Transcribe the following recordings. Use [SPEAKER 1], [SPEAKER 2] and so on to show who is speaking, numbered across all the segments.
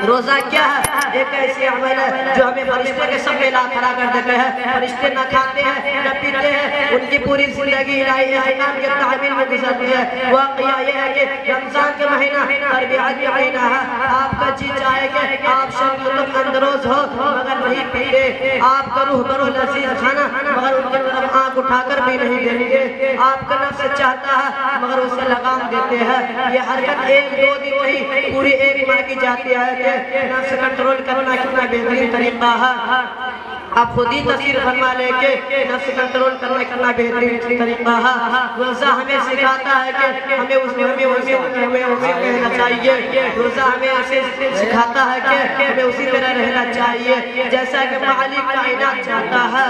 [SPEAKER 1] रोजा क्या है? एक ऐसी अमल है जो हमें फरिश्ते के सामने ला खड़ा कर देते हैं। फरिश्ते न खाते हैं न पीते हैं, उनकी पूरी जिंदगी इलाही इस्लाम के तामील में गुजरती है। वाक़या ये है कि रमजान के महीना तरबियत का महीना है। आपका जी चाहे कि आप शब अंदरोज हो मगर नहीं पीते, आपका रूह करो लजीज खाना मगर उनकी तरफ आँख उठाकर भी नहीं देंगे। आपका नफ्स चाहता है मगर उसे लगाम देते हैं। ये हरकत एक दो दिन नहीं पूरी एक माह की जाती है। नफ्स कंट्रोल करना कितना बेहतरीन तरीका है। आप खुद ही तस्वीर फरमा लेके नफ्स कंट्रोल करना कितना बेहतरीन तरीका है। रोज़ा हमें सिखाता है कि हमें उसमें रहना चाहिए। रोज़ा हमें ऐसे सिखाता है कि हमें उसी तरह रहना चाहिए जैसा कि मालिक कायनात चाहता है,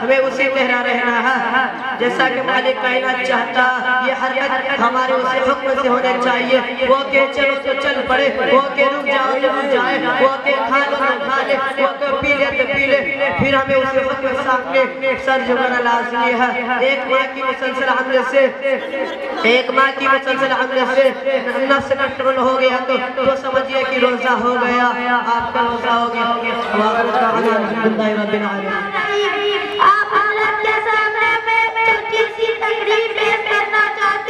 [SPEAKER 1] हमें उसी तरह रहना है जैसा कि मालिक कायनात चाहता है। ये हरकत हमारे उसे हुक्म से होने चाहिए। वो के चलो तो चल पड़े, वो के रुक जाओ तो रुक जाए, वो के खा लो तो खा ले, वो के पी ले तो पी ले, फिर हमें उसके हुक्म के सामने सर झुकाना लाज़मी है। एक माह की मुसलसल हमले से नफ्स कंट्रोल हो गया तो समझिए कि रोज़ा हो गया, आपका रोज़ा हो गया। आप अल्लाह के सामने में छोटी सी तकरीर पेश करना चाहते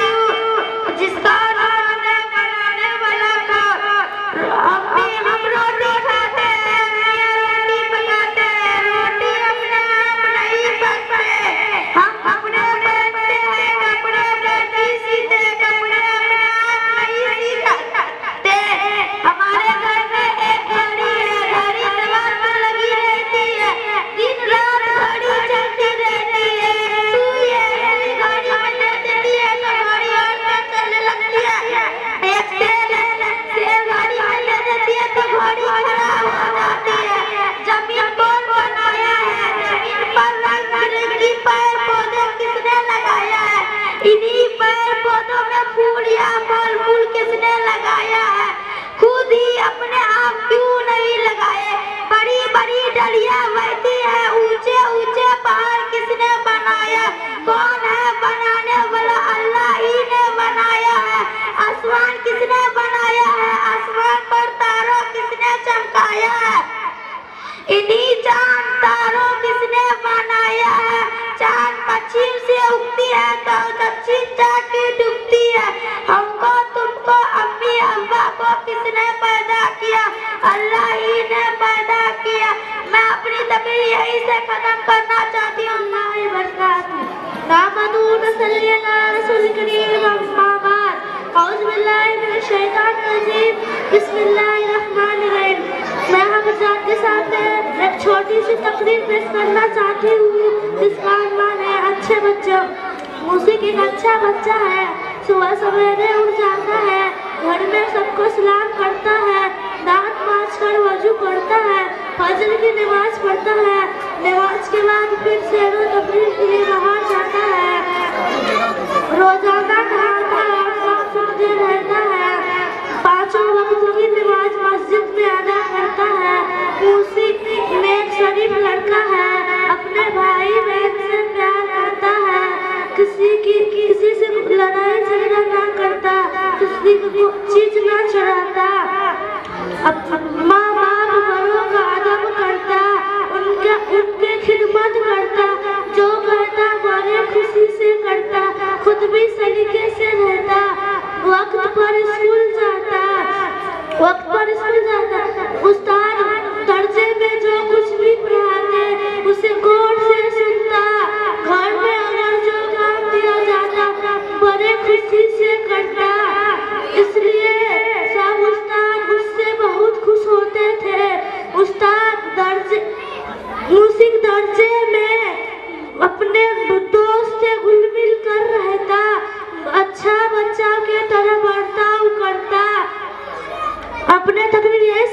[SPEAKER 2] कौन है बनाने वाला? अल्लाह ही ने बनाया है। आसमान किसने बनाया है? आसमान पर तारों किसने चमकाया है? इन्हीं चांद तारों किसने बनाया है? चांद पश्चिम से उगती है तो दक्षिण जाके डूबती है। हमको तुमको अम्मी अब्बा को किसने पैदा किया? अल्लाह ही ने पैदा किया। मैं अपनी तकरीर यहीं से खत्म करना चाहती हूँ। मैं हज़रात के सामने एक छोटी सी तकरीर पेश करना चाहती हूँ जिसका अनुमान है अच्छे बच्चों। मूसिक एक अच्छा बच्चा है, सुबह सवेरे उठ जाता है, घर में सबको सलाम करता है, दांत मांज कर वजू करता है, फजर की नमाज पढ़ता है, नमाज के बाद फिर सैर व तफरीह के लिए बाहर जाता है, रोजाना नहाता है, साफ सुथरे रहता है, पांचों वक्त की नमाज मस्जिद में अदा करता है। मूसिक नेक शरीफ लड़का है, अपने भाई बहन से प्यार करता है, किसी से लड़ाई झगड़ा ना करता, किसी को चीज ना चढ़ाता, माँ बाप बड़ों का अदब करता, उनके खिदमत करता, जो करता बड़े खुशी से करता, खुद भी सलीके से रहता, वक्त पर स्कूल जाता, उस्ताद दर्जे में जो कुछ भी पढ़ाते उसे गौर से सुनता, घर में अगर जो काम दिया जाता बड़े खुशी से करता। इसलिए सब उस्ताद उससे बहुत खुश होते थे। उस्ताद मूसिक दर्जे में अपने दोस्त से घुल मिल कर रहता, अच्छा बच्चा के तरह बर्ताव करता। अपने तकरीर यही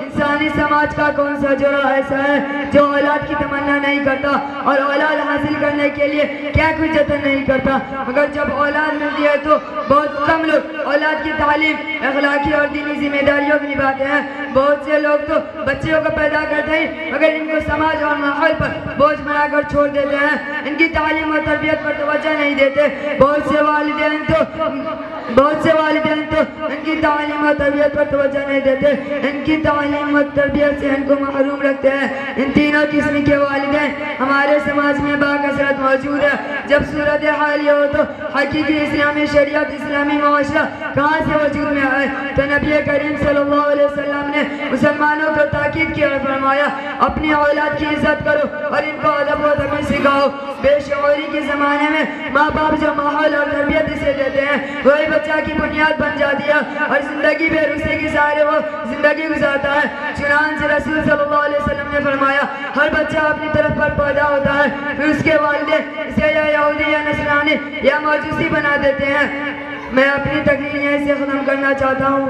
[SPEAKER 1] इंसानी समाज का कौन सा जोड़ा ऐसा है जो औलाद की तमन्ना नहीं करता और औलाद हासिल करने के लिए क्या कुछ जतन नहीं करता, मगर जब औलाद मिलती है तो बहुत कम लोग औलाद की तालीम, अखलाकी और दीनी जिम्मेदारियों को निभाते हैं। बहुत से लोग तो बच्चों को पैदा करते ही मगर इनको समाज और माहौल पर बोझ बनाकर छोड़ देते हैं, इनकी तालीम और तरबियत पर तवज्जो नहीं देते। बहुत से वालिदैन तो इनकी तालीम और तरबियत पर तवज्जो नहीं देते, इनकी तालीम और तरबियत से इनको महरूम रखते हैं। इन तीनों किस्म के वालिदैन हमारे समाज में बाकसरत मौजूद है। जब सूरत हाल ये हो तो हकीकी इस्लामी शरीयत, इस्लामी मुआशरा कहाँ से वजूद में आए? तो नबी करीम सल्लल्लाहु अलैहि वसल्लम ने मुसलमानों को ताकीद किया और फरमाया, अपनी औलाद की इज्जत करो और इनको अदब व तमीज़ सिखाओ। बेशऊरी के ज़माने में माँ बाप जो माहौल और तरबियत इसे देते हैं वही बच्चा की बुनियाद बन जाती है और जिंदगी भर उसी के सहारे वो जिंदगी गुजारता है। चुनांचे रसूल सल्लल्लाहु अलैहि वसल्लम ने फरमाया, हर बच्चा अपनी तरफ पर पैदा होता है, फिर उसके वालिदैन इसे या यहूदी या नसरानी या मजूसी बना देते हैं। मैं अपनी तकरीर यहीं से खत्म करना चाहता हूँ।